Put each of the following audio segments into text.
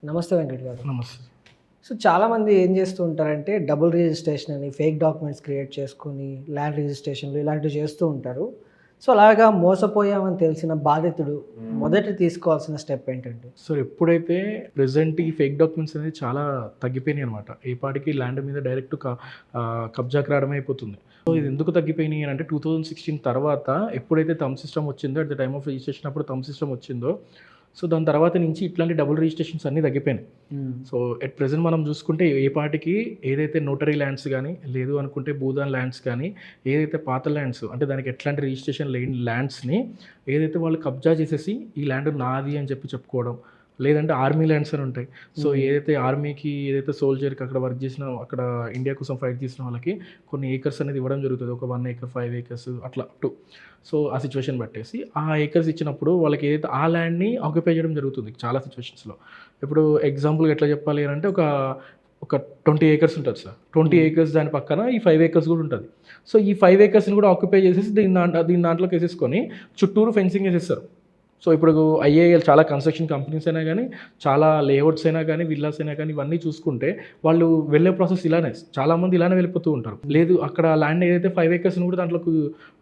నమస్తే వెంకట్ గారు. నమస్తే. సో చాలామంది ఏం చేస్తూ ఉంటారంటే డబుల్ రిజిస్ట్రేషన్ అని ఫేక్ డాక్యుమెంట్స్ క్రియేట్ చేసుకొని ల్యాండ్ రిజిస్ట్రేషన్లు ఇలాంటివి చేస్తూ ఉంటారు. సో అలాగా మోసపోయామని తెలిసిన బాధితుడు మొదట తీసుకోవాల్సిన స్టెప్ ఏంటండి? సో ఎప్పుడైతే ప్రెజెంట్ ఈ ఫేక్ డాక్యుమెంట్స్ అనేది చాలా తగ్గిపోయినాయి అనమాట. ఏ పాటికి ల్యాండ్ మీద డైరెక్ట్ కబ్జాకి రావడమే అయిపోతుంది. సో ఇది ఎందుకు తగ్గిపోయినాయి అని అంటే 2016 తర్వాత ఎప్పుడైతే థంబ్ సిస్టమ్ వచ్చిందో, at the time of registration అప్పుడు థంబ్ సిస్టమ్ వచ్చిందో, సో దాని తర్వాత నుంచి ఇట్లాంటి డబుల్ రిజిస్ట్రేషన్స్ అన్నీ తగ్గిపోయినాయి. సో ఎట్ ప్రెజెంట్ మనం చూసుకుంటే ఏ పాటికి ఏదైతే నోటరీ ల్యాండ్స్ కానీ, లేదు అనుకుంటే భూదాన్ ల్యాండ్స్ కానీ, ఏదైతే పాత ల్యాండ్స్ అంటే దానికి ఎట్లాంటి రిజిస్ట్రేషన్ లేని ల్యాండ్స్ని ఏదైతే వాళ్ళు కబ్జా చేసేసి ఈ ల్యాండ్ నాది అని చెప్పుకోవడం, లేదంటే ఆర్మీ ల్యాండ్స్ అని ఉంటాయి. సో ఏదైతే ఆర్మీకి, ఏదైతే సోల్జర్కి అక్కడ వర్క్ చేసిన, అక్కడ ఇండియా కోసం ఫైట్ చేసిన వాళ్ళకి కొన్ని ఏకర్స్ అనేది ఇవ్వడం జరుగుతుంది. ఒక 1 acre 5 acres అట్లా 2. సో ఆ సిచ్యువేషన్ బట్టేసి ఆ ఏకర్స్ ఇచ్చినప్పుడు వాళ్ళకి ఏదైతే ఆ ల్యాండ్ని ఆక్యుపై చేయడం జరుగుతుంది చాలా సిచ్యువేషన్స్లో. ఇప్పుడు ఎగ్జాంపుల్గా ఎట్లా చెప్పాలి అని అంటే ఒక 20 acres ఉంటుంది సార్. 20 acres దాని పక్కన ఈ 5 acres కూడా ఉంటుంది. సో ఈ 5 acresని కూడా ఆక్యుపై చేసేసి దీని దాంట్లోకి వేసేసుకొని చుట్టూరు ఫెన్సింగ్ వేసేస్తారు. సో ఇప్పుడు చాలా కన్స్ట్రక్షన్ కంపెనీస్ అయినా కానీ, చాలా లేఅవుట్స్ అయినా కానీ, విల్లాస్ అయినా కానీ, ఇవన్నీ చూసుకుంటే వాళ్ళు వెళ్ళే ప్రాసెస్ ఇలానే, చాలామంది ఇలానే వెళ్ళిపోతూ ఉంటారు. లేదు అక్కడ ల్యాండ్ ఏదైతే 5 acres కూడా దాంట్లోకి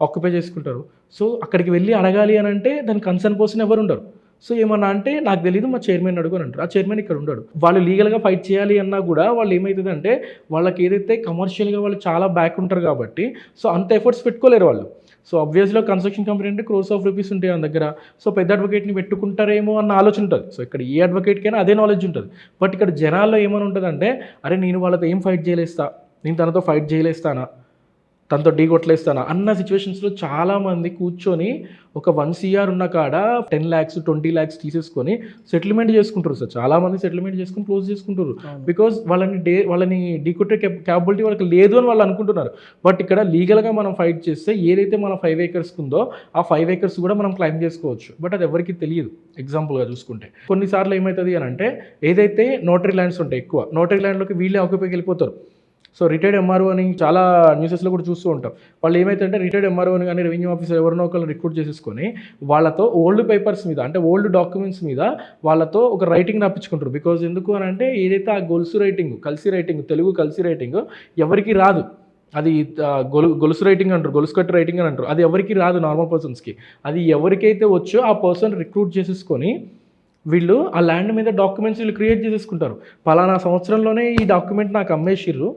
ఆక్యుపై చేసుకుంటారు. సో అక్కడికి వెళ్ళి అడగాలి అని అంటే దాని కన్సర్న్ పర్సన్ ఎవరు ఉండరు. సో ఏమన్నా అంటే నాకు తెలియదు, మా చైర్మన్ అడుగు అని అంటారు. ఆ చైర్మన్ ఇక్కడ ఉండడు. వాళ్ళు లీగల్గా ఫైట్ చేయాలి అన్నా కూడా వాళ్ళు ఏమవుతుందంటే వాళ్ళకి ఏదైతే కమర్షియల్గా వాళ్ళు చాలా బ్యాక్ ఉంటారు కాబట్టి సో అంత ఎఫర్ట్స్ పెట్టుకోలేరు వాళ్ళు. సో ఆబ్వియస్లో కన్స్ట్రక్షన్ కంపెనీ అంటే క్రోర్స్ ఆఫ్ రూపీస్ ఉంటాయి మన దగ్గర. సో పెద్ద అడ్వకేట్ని పెట్టుకుంటారేమో అన్న ఆలోచన ఉంటుంది. సో ఇక్కడ ఏ అడ్వకేట్కైనా అదే నాలెడ్జ్ ఉంటుంది. బట్ ఇక్కడ జనాల్లో ఏమని ఉంటుందంటే, అరే నేను వాళ్ళతో ఏం ఫైట్ చేయలేస్తా, నేను తనతో ఫైట్ చేయలేస్తానా, తనతో ఢీ కొట్టలేస్తానా అన్న సిచ్యువేషన్స్లో చాలామంది కూర్చొని ఒక 1 crore ఉన్న కాడ 10 lakhs 20 lakhs తీసేసుకొని సెటిల్మెంట్ చేసుకుంటారు సార్. చాలామంది సెటిల్మెంట్ చేసుకుని క్లోజ్ చేసుకుంటారు. బికాజ్ వాళ్ళని ఢీ కొట్టే క్యాపబిలిటీ వాళ్ళకి లేదు అని వాళ్ళు అనుకుంటున్నారు. బట్ ఇక్కడ లీగల్గా మనం ఫైట్ చేస్తే ఏదైతే మన 5 acres ఉందో ఆ 5 acres కూడా మనం క్లైమ్ చేసుకోవచ్చు. బట్ అది ఎవరికి తెలియదు. ఎగ్జాంపుల్గా చూసుకుంటే కొన్నిసార్లు ఏమవుతుంది అని అంటే, ఏదైతే నోటరీ ల్యాండ్స్ ఉంటాయి ఎక్కువ, నోటరీ ల్యాండ్లోకి వీళ్ళే ఆక్యుపైకి వెళ్ళిపోతారు. సో రిటైర్డ్ ఎంఆర్ఓ అని చాలా న్యూసెస్లో కూడా చూస్తూ ఉంటాం. వాళ్ళు ఏమైతుందంటే రిటైర్డ్ ఎంఆర్ఓని కానీ, రెవెన్యూ ఆఫీసర్ ఎవరినో ఒకళ్ళు రిక్రూట్ చేసేసుకొని వాళ్ళతో ఓల్డ్ పేపర్స్ మీద, అంటే ఓల్డ్ డాక్యుమెంట్స్ మీద వాళ్ళతో ఒక రైటింగ్ రాపించుకుంటారు. బికాజ్ ఎందుకు అని అంటే ఏదైతే ఆ కలిసి రైటింగ్ తెలుగు కలిసి రైటింగ్ ఎవరికి రాదు. అది గొలుసు రైటింగ్ అంటారు, గొలుసు కట్టు రైటింగ్ అని అంటారు. అది ఎవరికి రాదు నార్మల్ పర్సన్స్కి. అది ఎవరికైతే వచ్చో ఆ పర్సన్ రిక్రూట్ చేసేసుకొని వీళ్ళు ఆ ల్యాండ్ మీద డాక్యుమెంట్స్ వీళ్ళు క్రియేట్ చేసేసుకుంటారు. పలానా సంవత్సరంలోనే ఈ డాక్యుమెంట్ నాకు అమ్మేసిర్రు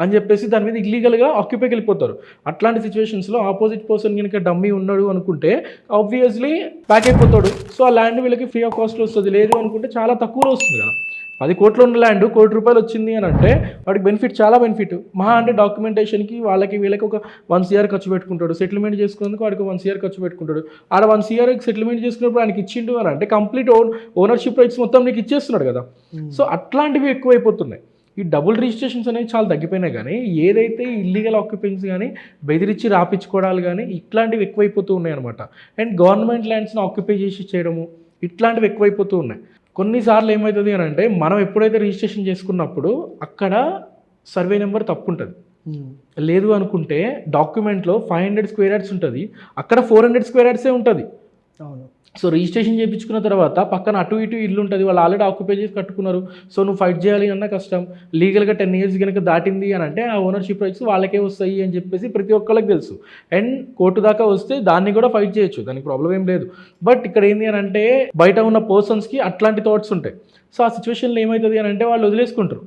అని చెప్పేసి దాని మీద ఇల్లీగల్గా ఆక్యుపైకి వెళ్ళిపోతారు. అట్లాంటి సిచ్యువేషన్స్లో ఆపోజిట్ పర్సన్ కనుక డమ్మీ ఉన్నాడు అనుకుంటే ఆబ్వియస్లీ బ్యాక్ అయిపోతాడు. సో ఆ ల్యాండ్ వీళ్ళకి ఫ్రీ ఆఫ్ కాస్ట్లో వస్తుంది. లేదు అనుకుంటే చాలా తక్కువలో వస్తుంది కదా. 10 కోట్లు ఉన్న ల్యాండ్ ₹1 కోటి వచ్చింది అని అంటే వాడికి బెనిఫిట్, చాలా బెనిఫిట్. మహా అంటే డాక్యుమెంటేషన్కి వీళ్ళకి ఒక 1 crore ఖర్చు పెట్టుకుంటాడు. సెటిల్మెంట్ చేసుకునేందుకు వాడికి 1 crore ఖర్చు పెట్టుకుంటాడు. ఆడ 1 crore సెటిల్మెంట్ చేసుకున్నప్పుడు ఆయనకి ఇచ్చిండు అని అంటే కంప్లీట్ ఓనర్షిప్ రైట్స్ మొత్తం నీకు ఇచ్చేస్తున్నాడు కదా. సో అట్లాంటివి ఎక్కువైపోతున్నాయి. ఈ డబుల్ రిజిస్ట్రేషన్స్ అనేవి చాలా తగ్గిపోయినాయి. కానీ ఏదైతే ఇల్లీగల్ ఆక్యుపెన్స్ కానీ, బెదిరించి రాపించుకోవడాలు కానీ ఇట్లాంటివి ఎక్కువైపోతూ ఉన్నాయి అనమాట. అండ్ గవర్నమెంట్ ల్యాండ్స్ని ఆక్యుపై చేసి చేయడము ఇట్లాంటివి ఎక్కువైపోతూ ఉన్నాయి. కొన్నిసార్లు ఏమవుతుంది అని అంటే, మనం ఎప్పుడైతే రిజిస్ట్రేషన్ చేసుకున్నప్పుడు అక్కడ సర్వే నెంబర్ తప్పు ఉంటుంది. లేదు అనుకుంటే డాక్యుమెంట్లో 500 square yards ఉంటుంది, అక్కడ 400 square yards ఉంటుంది. అవును. సో రిజిస్ట్రేషన్ చేయించుకున్న తర్వాత పక్కన అటు ఇటు ఇల్లు ఉంటుంది, వాళ్ళు ఆల్రెడీ ఆక్యుపై చేసి కట్టుకున్నారు. సో నువ్వు ఫైట్ చేయాలి అన్న కష్టం. లీగల్గా 10 years కనుక దాటింది అని అంటే ఆ ఓనర్షిప్ రైట్స్ వాళ్ళకే వస్తాయి అని చెప్పేసి ప్రతి ఒక్కళ్ళకి తెలుసు. అండ్ కోర్టు దాకా వస్తే దాన్ని కూడా ఫైట్ చేయొచ్చు, దానికి ప్రాబ్లం ఏం లేదు. బట్ ఇక్కడ ఏంటి అని అంటే బయట ఉన్న పర్సన్స్కి అట్లాంటి థాట్స్ ఉంటాయి. సో ఆ సిచ్యువేషన్లో ఏమవుతుంది అని అంటే వాళ్ళు వదిలేసుకుంటారు.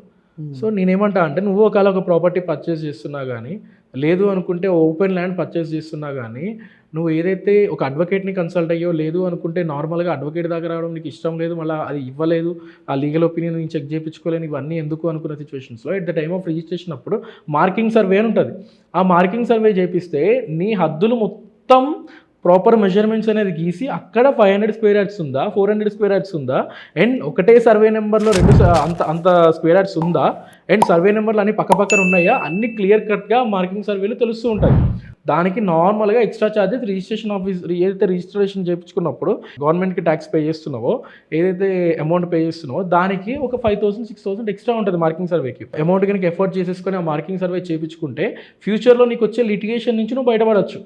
సో నేనేమంటా అంటే, నువ్వు ఒక ప్రాపర్టీ పర్చేస్ చేస్తున్నా కానీ, లేదు అనుకుంటే ఓపెన్ ల్యాండ్ పర్చేస్ చేస్తున్నా కానీ, నువ్వు ఏదైతే ఒక అడ్వకేట్ని కన్సల్ట్ అయ్యో, లేదు అనుకుంటే నార్మల్గా అడ్వకేట్ దగ్గర రావడం నీకు ఇష్టం లేదు, మళ్ళీ అది ఇవ్వలేదు, ఆ లీగల్ ఒపీనియన్ నేను చెక్ చేయించుకోలేను, ఇవన్నీ ఎందుకు అనుకున్న సిచ్యువేషన్స్లో at the time of registration అప్పుడు మార్కింగ్ సర్వే అని ఉంటుంది. ఆ మార్కింగ్ సర్వే చేపిస్తే నీ హద్దులు మొత్తం ప్రాపర్ మెజర్మెంట్స్ అనేది గీసి అక్కడ 500 square yards ఉందా, 400 square yards ఉందా, అండ్ ఒకటే సర్వే నెంబర్లో అంత స్క్వేర్ యార్డ్స్ ఉందా, అండ్ సర్వే నెంబర్లు అన్ని పక్కపక్కన ఉన్నాయా, అన్ని క్లియర్ కట్గా మార్కింగ్ సర్వేలో తెలుస్తూ ఉంటాయి. దానికి నార్మల్గా ఎక్స్ట్రా ఛార్జెస్ రిజిస్ట్రేషన్ ఆఫీస్ ఏదైతే రిజిస్ట్రేషన్ చేయించుకున్నప్పుడు గవర్నమెంట్కి ట్యాక్స్ పే చేస్తున్నావో, ఏదైతే అమౌంట్ పే చేస్తున్నావో దానికి ఒక 5,000 6,000 ఎక్స్ట్రా ఉంటుంది మార్కింగ్ సర్వేకి. అమౌంట్ కనుక ఎఫర్ట్ చేసేసుకొని ఆ మార్కింగ్ సర్వే చేయించుకుంటే ఫ్యూచర్లో నీకు వచ్చే లిటిగేషన్ నుంచి నువ్వు బయటపడవచ్చు.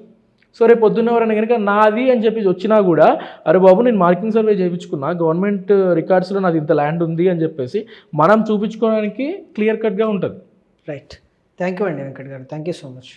సో రేపు పొద్దున్న ఎవరైనా కనుక నాది అని చెప్పి వచ్చినా కూడా అరే బాబు నేను మార్కింగ్ సర్వే చేయించుకున్నా, గవర్నమెంట్ రికార్డ్స్లో నాది ఇంత ల్యాండ్ ఉంది అని చెప్పేసి మనం చూపించుకోవడానికి క్లియర్ కట్గా ఉంటుంది. రైట్. థ్యాంక్ యూ అండి వెంకట్ గారు, థ్యాంక్ యూ సో మచ్.